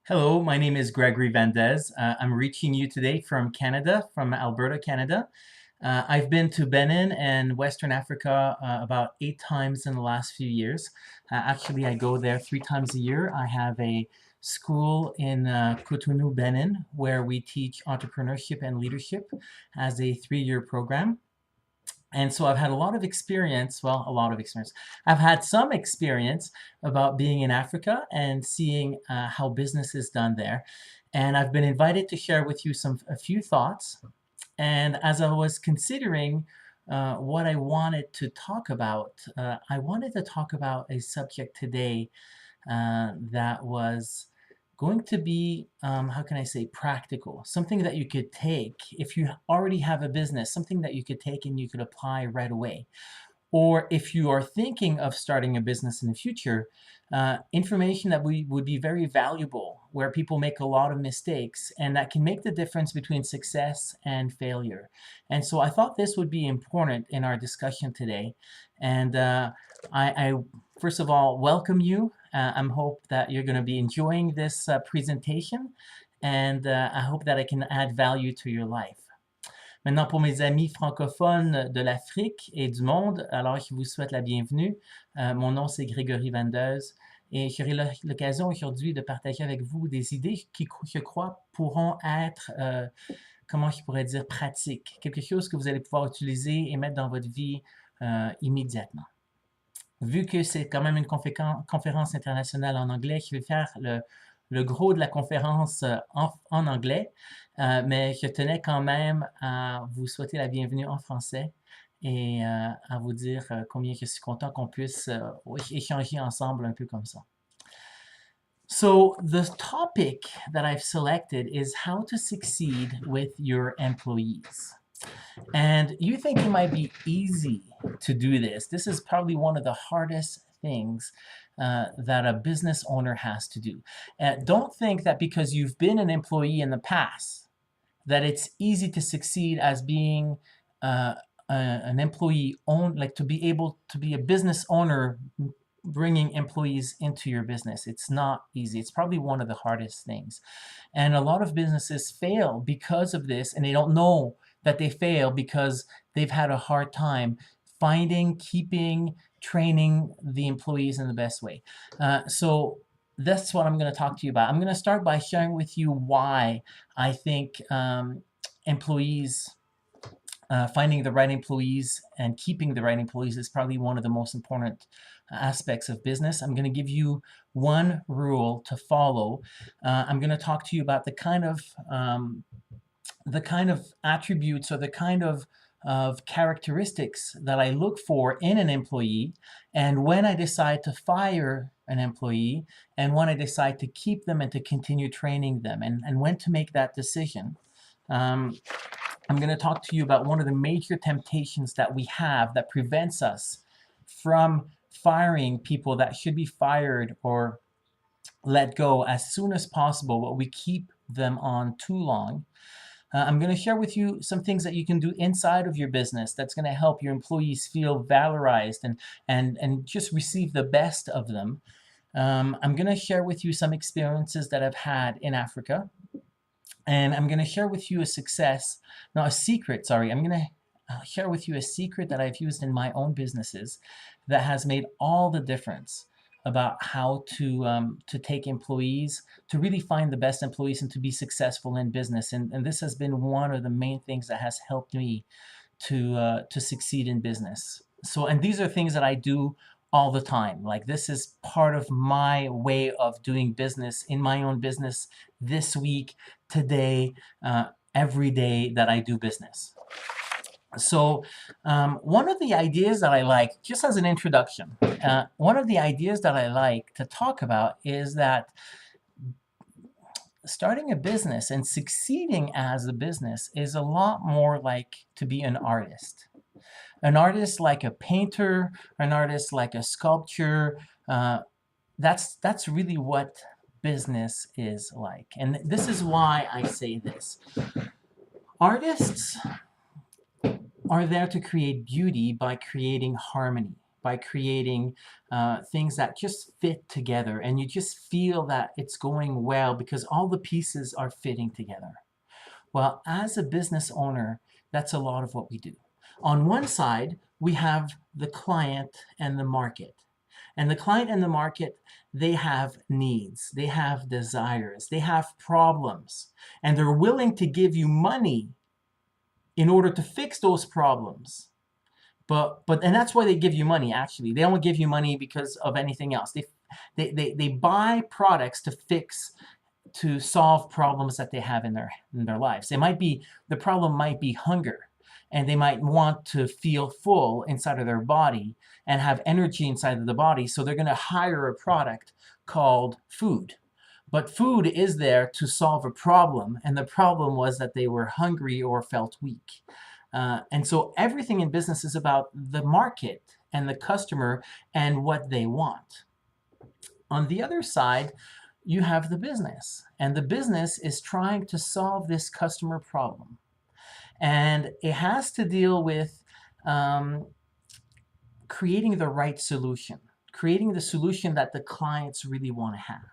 Hello, my name is Gregory Vandez. I'm reaching you today from Canada, from Alberta, Canada. I've been to Benin and Western Africa about 8 times in the last few years. Actually, I go there 3 times a year. I have a school in Cotonou, Benin, where we teach entrepreneurship and leadership as a 3-year program. And so I've had a lot of experience, well, a lot of experience. I've had some experience about being in Africa and seeing how business is done there. And I've been invited to share with you a few thoughts. And as I was considering what I wanted to talk about, I wanted to talk about a subject today that was going to be, how can I say, practical, something that you could take if you already have a business, something that you could take and you could apply right away. Or if you are thinking of starting a business in the future, information that would be very valuable, where people make a lot of mistakes, and that can make the difference between success and failure. And so I thought this would be important in our discussion today. And I first of all welcome you. I hope that you're going to be enjoying this presentation, and I hope that I can add value to your life. Maintenant, pour mes amis francophones de l'Afrique et du monde, alors je vous souhaite la bienvenue. Mon nom, c'est Grégory Vandez et j'aurai l'occasion aujourd'hui de partager avec vous des idées qui, je crois, pourront être, comment je pourrais dire, pratiques. Quelque chose que vous allez pouvoir utiliser et mettre dans votre vie immédiatement. Vu que c'est quand même une conférence internationale en anglais, je vais faire le gros de la conférence en anglais, mais je tenais quand même à vous souhaiter la bienvenue en français et à vous dire combien je suis content qu'on puisse échanger ensemble un peu comme ça. So the topic that I've selected is how to succeed with your employees. And you think it might be easy to do this. This is probably one of the hardest things that a business owner has to do. Don't think that because you've been an employee in the past that it's easy to succeed as being an employee like to be able to be a business owner bringing employees into your business. It's not easy. It's probably one of the hardest things. And a lot of businesses fail because of this, and they don't know that they fail because they've had a hard time finding, keeping, training the employees in the best way. So that's what I'm going to talk to you about. I'm going to start by sharing with you why I think employees, finding the right employees and keeping the right employees is probably one of the most important aspects of business. I'm going to give you one rule to follow. I'm going to talk to you about the kind of attributes or the kind of characteristics that I look for in an employee, and when I decide to fire an employee, and when I decide to keep them and to continue training them, and when to make that decision. I'm going to talk to you about one of the major temptations that we have that prevents us from firing people that should be fired or let go as soon as possible, but we keep them on too long. I'm going to share with you some things that you can do inside of your business that's going to help your employees feel valorized and just receive the best of them. I'm going to share with you some experiences that I've had in Africa. And I'm going to share with you a secret. I'm going to share with you a secret that I've used in my own businesses that has made all the difference about how to take employees, to really find the best employees and to be successful in business. And this has been one of the main things that has helped me to succeed in business. So, and these are things that I do all the time. Like, this is part of my way of doing business in my own business this week, today, every day that I do business. So one of the ideas that I like, just as an introduction, one of the ideas that I like to talk about is that starting a business and succeeding as a business is a lot more like to be an artist. An artist like a painter, an artist like a sculpture. That's really what business is like. And this is why I say this. Artists are there to create beauty by creating harmony, by creating things that just fit together, and you just feel that it's going well because all the pieces are fitting together. Well, as a business owner, that's a lot of what we do. On one side, we have the client and the market. And the client and the market, they have needs, they have desires, they have problems, and they're willing to give you money in order to fix those problems. And that's why they give you money, actually. They don't give you money because of anything else. They buy products to solve problems that they have in their lives. The problem might be hunger, and they might want to feel full inside of their body and have energy inside of the body, so they're going to hire a product called food. But food is there to solve a problem, and the problem was that they were hungry or felt weak. And so everything in business is about the market and the customer and what they want. On the other side, you have the business, and the business is trying to solve this customer problem. And it has to deal with creating the right solution, creating the solution that the clients really want to have,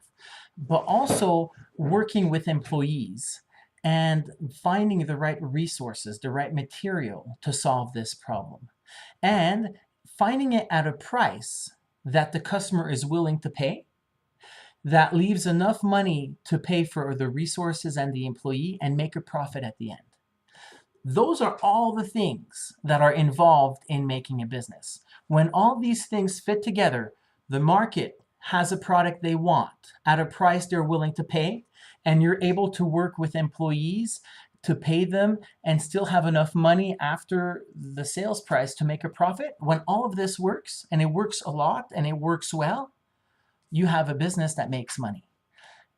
but also working with employees and finding the right resources, the right material to solve this problem, and finding it at a price that the customer is willing to pay, that leaves enough money to pay for the resources and the employee and make a profit at the end. Those are all the things that are involved in making a business. When all these things fit together, the market has a product they want at a price they're willing to pay, and you're able to work with employees to pay them and still have enough money after the sales price to make a profit. When all of this works, and it works a lot and it works well, you have a business that makes money.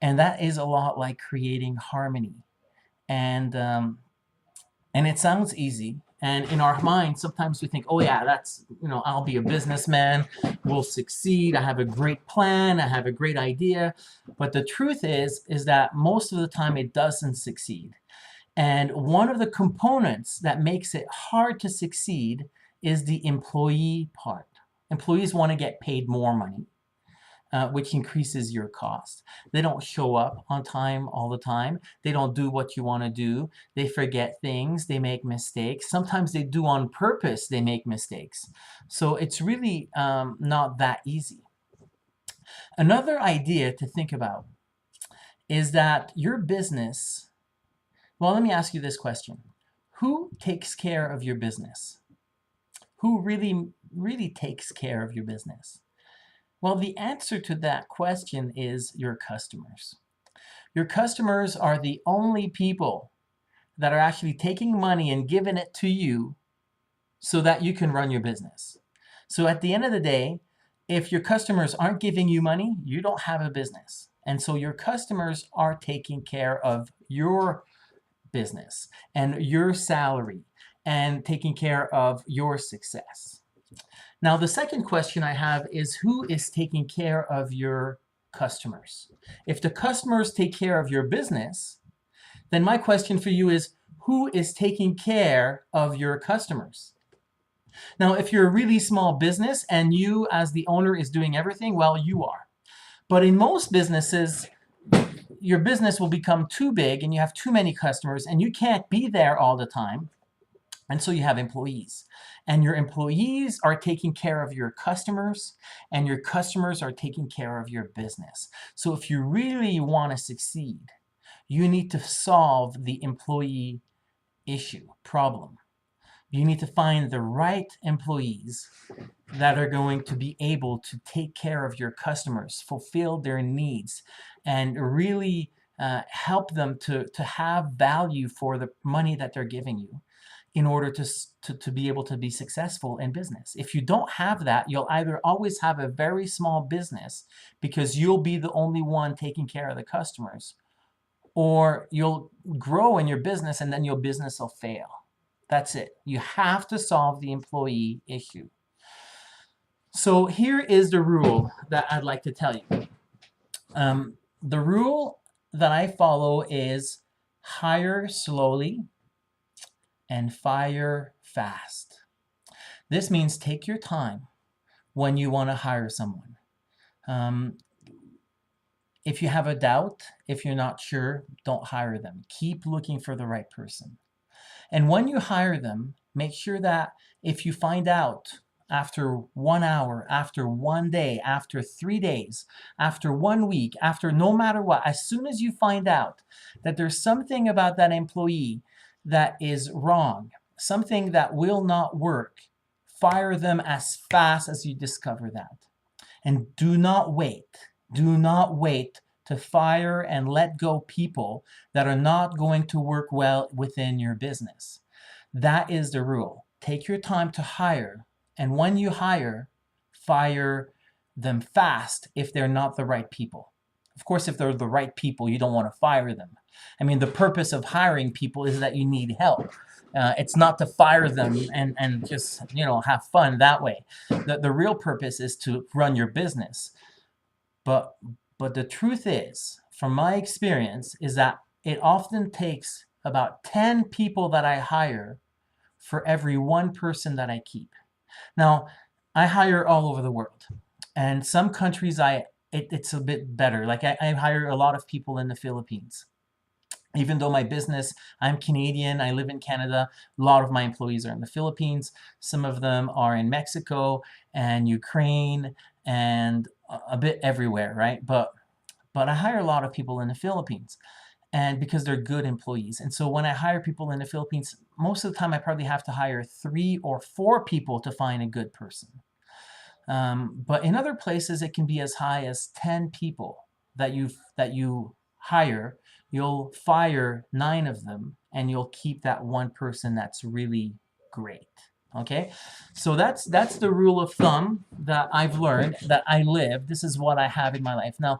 And that is a lot like creating harmony. And it sounds easy. And in our mind, sometimes we think, oh yeah, I'll be a businessman, we'll succeed, I have a great plan, I have a great idea. But the truth is that most of the time it doesn't succeed. And one of the components that makes it hard to succeed is the employee part. Employees want to get paid more money, which increases your cost. They don't show up on time all the time. They don't do what you want to do. They forget things. They make mistakes. Sometimes they do on purpose. They make mistakes. So it's really not that easy. Another idea to think about is that your business, well, let me ask you this question. Who takes care of your business? Who really, really takes care of your business? Well, the answer to that question is your customers. Your customers are the only people that are actually taking money and giving it to you so that you can run your business. So at the end of the day, if your customers aren't giving you money, you don't have a business. And so your customers are taking care of your business and your salary and taking care of your success. Now, the second question I have is, who is taking care of your customers? If the customers take care of your business, then my question for you is, who is taking care of your customers? Now, if you're a really small business and you as the owner is doing everything, well, you are. But in most businesses, your business will become too big and you have too many customers and you can't be there all the time. And so you have employees, and your employees are taking care of your customers, and your customers are taking care of your business. So if you really want to succeed, you need to solve the employee problem. You need to find the right employees that are going to be able to take care of your customers, fulfill their needs, and really help them to have value for the money that they're giving you, in order to be able to be successful in business. If you don't have that, you'll either always have a very small business because you'll be the only one taking care of the customers, or you'll grow in your business and then your business will fail. That's it. You have to solve the employee issue. So here is the rule that I'd like to tell you. The rule that I follow is hire slowly and fire fast. This means take your time, when you want to hire someone. Um, if you have a doubt, if you're not sure, don't hire them. Keep looking for the right person. And when you hire them, make sure that if you find out after 1 hour, after 1 day, after 3 days, after 1 week, after no matter what, as soon as you find out that there's something about that employee that is wrong, something that will not work, fire them as fast as you discover that. And do not wait. Do not wait to fire and let go people that are not going to work well within your business. That is the rule. Take your time to hire, and when you hire, fire them fast if they're not the right people. Of course, if they're the right people, you don't want to fire them. I mean, the purpose of hiring people is that you need help. It's not to fire them and just, have fun that way. The real purpose is to run your business. But the truth is, from my experience, is that it often takes about 10 people that I hire for every one person that I keep. Now, I hire all over the world, and some countries it's a bit better. Like I hire a lot of people in the Philippines. Even though my business, I'm Canadian, I live in Canada, a lot of my employees are in the Philippines. Some of them are in Mexico and Ukraine and a bit everywhere, right? But I hire a lot of people in the Philippines, and because they're good employees. And so when I hire people in the Philippines, most of the time I probably have to hire 3 or 4 people to find a good person. But in other places, it can be as high as 10 people that you hire. You'll fire 9 of them, and you'll keep that one person that's really great. Okay, so that's the rule of thumb that I've learned, that I live. This is what I have in my life. Now,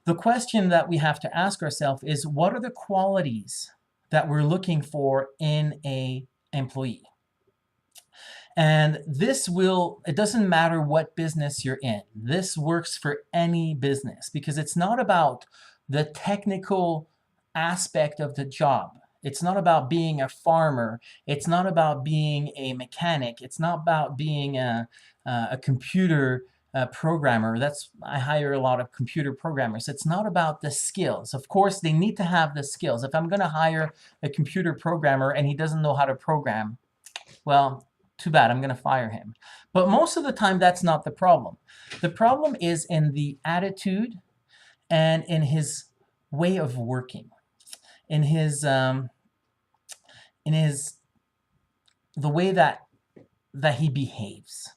the question that we have to ask ourselves is, what are the qualities that we're looking for in a employee? And it doesn't matter what business you're in. This works for any business, because it's not about the technical aspect of the job. It's not about being a farmer. It's not about being a mechanic. It's not about being a computer programmer. I hire a lot of computer programmers. It's not about the skills. Of course, they need to have the skills. If I'm going to hire a computer programmer and he doesn't know how to program, well, too bad, I'm going to fire him. But most of the time, that's not the problem. The problem is in the attitude and in his way of working, in the way that he behaves.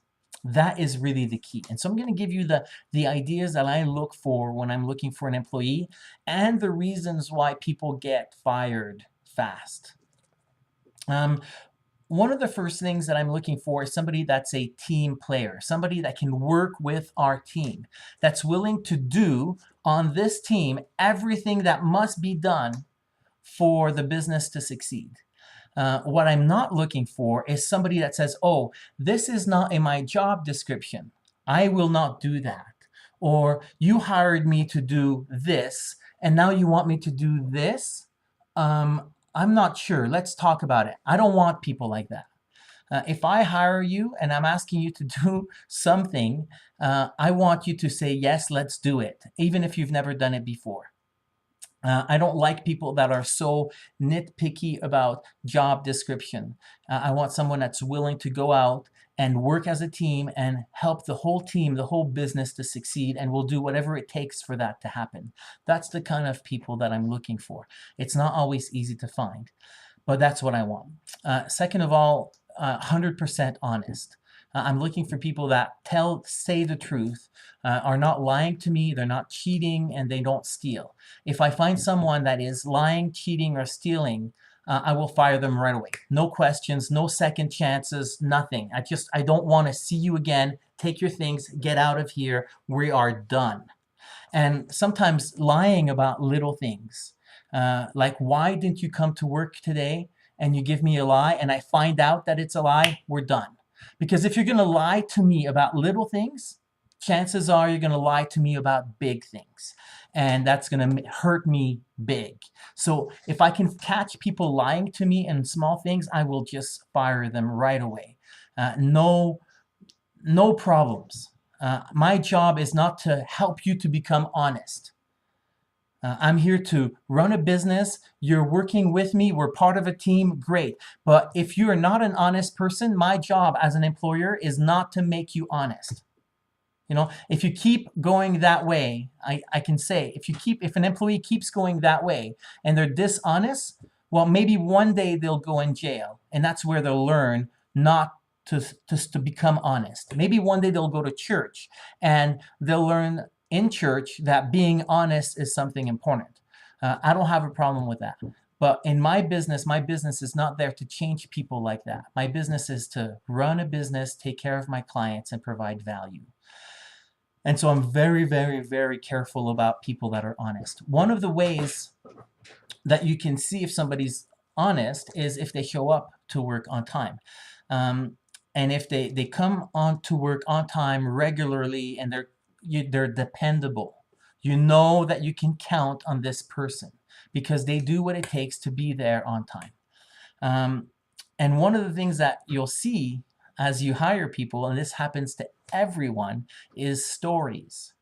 That is really the key. And so I'm going to give you the ideas that I look for when I'm looking for an employee, and the reasons why people get fired fast. One of the first things that I'm looking for is somebody that's a team player, somebody that can work with our team, that's willing to do on this team everything that must be done for the business to succeed. What I'm not looking for is somebody that says, oh, this is not in my job description, I will not do that. Or you hired me to do this, and now you want me to do this? I'm not sure. Let's talk about it. I don't want people like that. If I hire you and I'm asking you to do something, I want you to say, yes, let's do it, even if you've never done it before. I don't like people that are so nitpicky about job description. I want someone that's willing to go out and work as a team and help the whole team, the whole business to succeed, and will do whatever it takes for that to happen. That's the kind of people that I'm looking for. It's not always easy to find, but that's what I want. Second of all, 100% honest. I'm looking for people that say the truth, are not lying to me, they're not cheating, and they don't steal. If I find someone that is lying, cheating, or stealing, I will fire them right away. No questions, no second chances, nothing. I don't want to see you again. Take your things, get out of here. We are done. And sometimes lying about little things, like, why didn't you come to work today? And you give me a lie, and I find out that it's a lie, we're done. Because if you're going to lie to me about little things, chances are you're going to lie to me about big things. And that's going to hurt me big. So if I can catch people lying to me in small things, I will just fire them right away. No no problems. My job is not to help you to become honest. I'm here to run a business. You're working with me. We're part of a team. Great. But if you're not an honest person, my job as an employer is not to make you honest. If you keep going that way, I can say, if an employee keeps going that way and they're dishonest, well, maybe one day they'll go in jail, and that's where they'll learn not to become honest. Maybe one day they'll go to church and they'll learn in church that being honest is something important. I don't have a problem with that. But in my business is not there to change people like that. My business is to run a business, take care of my clients, and provide value. And so I'm very, very, very careful about people that are honest. One of the ways that you can see if somebody's honest is if they show up to work on time. And if they come on to work on time regularly and they're dependable. You know that you can count on this person because they do what it takes to be there on time. And one of the things that you'll see as you hire people, and this happens to everyone, is stories.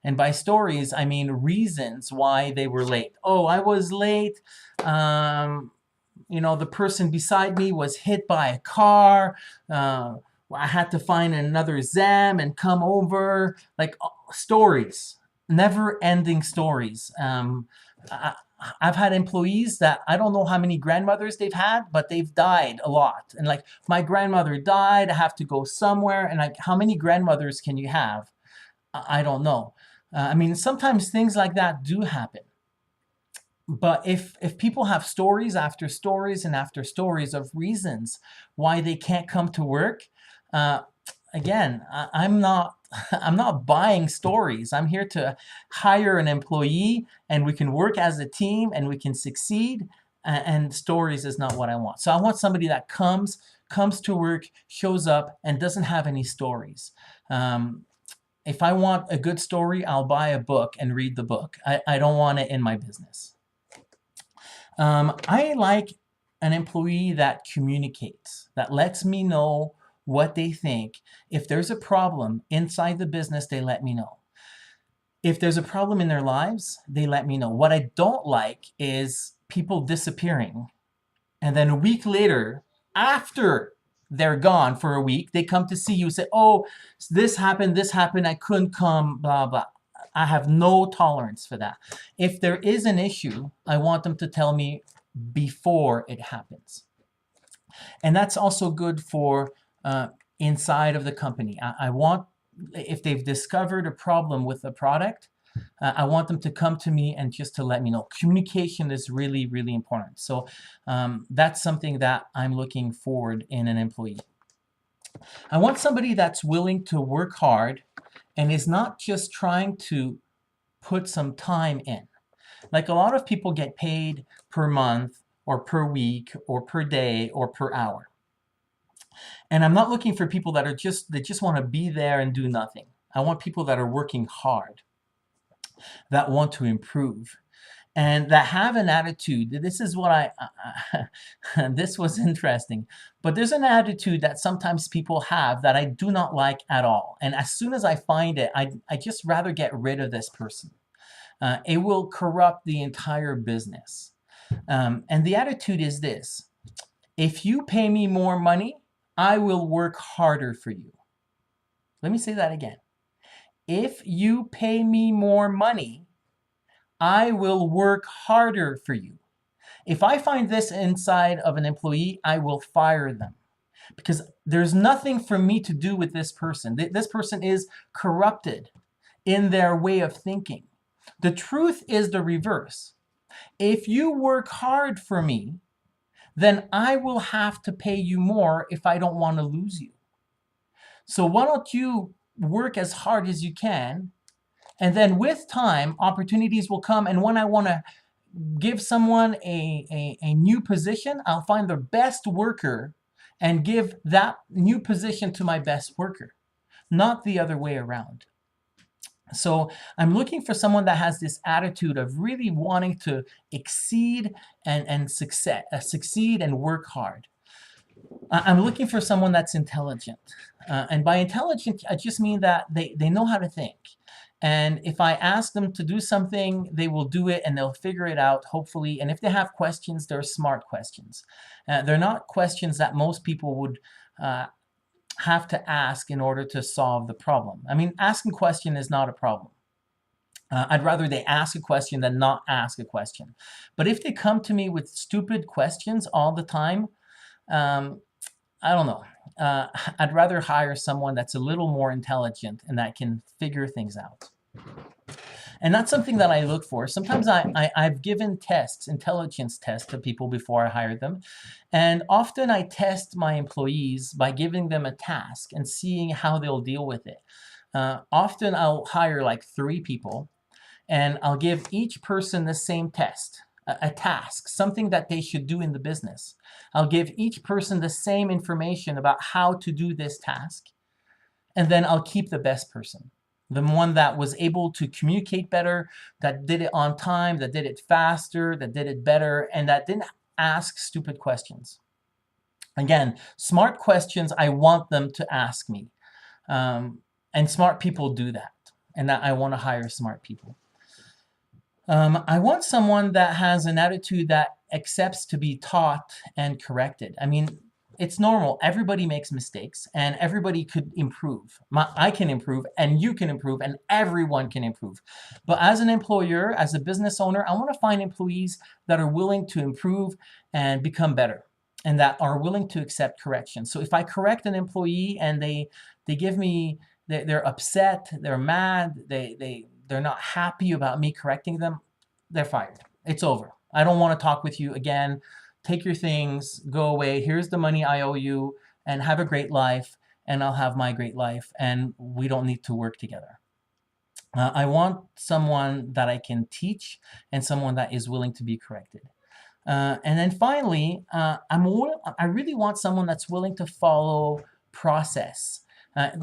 And by stories, I mean reasons why they were late. Oh, I was late. The person beside me was hit by a car. I had to find another ZAM and come over. Like stories, never-ending stories. I've had employees that I don't know how many grandmothers they've had, but they've died a lot. And like, my grandmother died, I have to go somewhere. And like, how many grandmothers can you have? I don't know. Sometimes things like that do happen. But if people have stories after stories and after stories of reasons why they can't come to work, again, I'm not buying stories. I'm here to hire an employee, and we can work as a team and we can succeed. And stories is not what I want. So I want somebody that comes to work, shows up, and doesn't have any stories. If I want a good story, I'll buy a book and read the book. I don't want it in my business. I like an employee that communicates, that lets me know what they think. If there's a problem inside the business, they let me know. If there's a problem in their lives, they let me know. What I don't like is people disappearing. And then a week later, after they're gone for a week, they come to see you, say, oh, this happened, I couldn't come, blah, blah. I have no tolerance for that. If there is an issue, I want them to tell me before it happens. And that's also good for inside of the company. I want, if they've discovered a problem with the product, I want them to come to me and just to let me know. Communication is really, really important. So that's something that I'm looking forward in an employee. I want somebody that's willing to work hard and is not just trying to put some time in. Like, a lot of people get paid per month or per week or per day or per hour. And I'm not looking for people that just want to be there and do nothing. I want people that are working hard, that want to improve, and that have an attitude. This is what this was interesting. But there's an attitude that sometimes people have that I do not like at all. And as soon as I find it, I just rather get rid of this person. It will corrupt the entire business. And the attitude is this: if you pay me more money, I will work harder for you. Let me say that again. If you pay me more money, I will work harder for you. If I find this inside of an employee, I will fire them, because there's nothing for me to do with this person. This person is corrupted in their way of thinking. The truth is the reverse. If you work hard for me, then I will have to pay you more if I don't want to lose you. So why don't you work as hard as you can, and then with time, opportunities will come. And when I want to give someone a new position, I'll find the best worker and give that new position to my best worker, not the other way around. So I'm looking for someone that has this attitude of really wanting to exceed and succeed and work hard. I'm looking for someone that's intelligent. And by intelligent, I just mean that they know how to think. And if I ask them to do something, they will do it and they'll figure it out, hopefully. And if they have questions, they're smart questions. They're not questions that most people would have to ask in order to solve the problem. I mean, asking a question is not a problem. I'd rather they ask a question than not ask a question. But if they come to me with stupid questions all the time, um, I don't know. I'd rather hire someone that's a little more intelligent and that can figure things out. And that's something that I look for. Sometimes I've given tests, intelligence tests to people before I hire them. And often I test my employees by giving them a task and seeing how they'll deal with it. Often I'll hire like 3 people and I'll give each person the same test, a task, something that they should do in the business. I'll give each person the same information about how to do this task, and then I'll keep the best person. The one that was able to communicate better, that did it on time, that did it faster, that did it better, and that didn't ask stupid questions. Again, smart questions, I want them to ask me. And smart people do that. And that I want to hire smart people. I want someone that has an attitude that accepts to be taught and corrected. I mean, it's normal. Everybody makes mistakes and everybody could improve. I can improve and you can improve and everyone can improve. But as an employer, as a business owner, I want to find employees that are willing to improve and become better and that are willing to accept correction. So if I correct an employee and they give me, they're upset, they're mad, they're not happy about me correcting them, they're fired. It's over. I don't want to talk with you again. Take your things, go away. Here's the money I owe you, and have a great life, and I'll have my great life, and we don't need to work together. I want someone that I can teach and someone that is willing to be corrected. And then finally, I really want someone that's willing to follow process.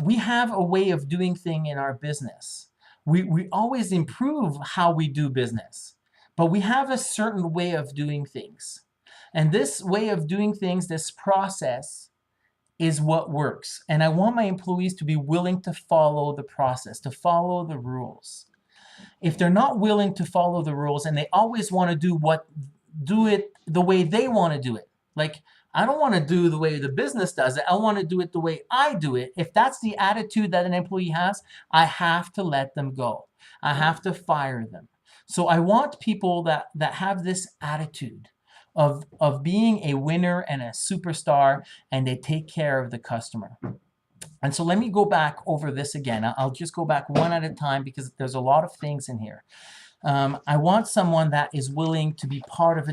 We have a way of doing things in our business. We always improve how we do business, but we have a certain way of doing things. And this way of doing things, this process, is what works. And I want my employees to be willing to follow the process, to follow the rules. If they're not willing to follow the rules and they always want to do it the way they want to do it, like, I don't want to do the way the business does it. I want to do it the way I do it. If that's the attitude that an employee has, I have to let them go. I have to fire them. So I want people that have this attitude of being a winner and a superstar, and they take care of the customer. And so let me go back over this again. I'll just go back one at a time because there's a lot of things in here. I want someone that is willing to be part of a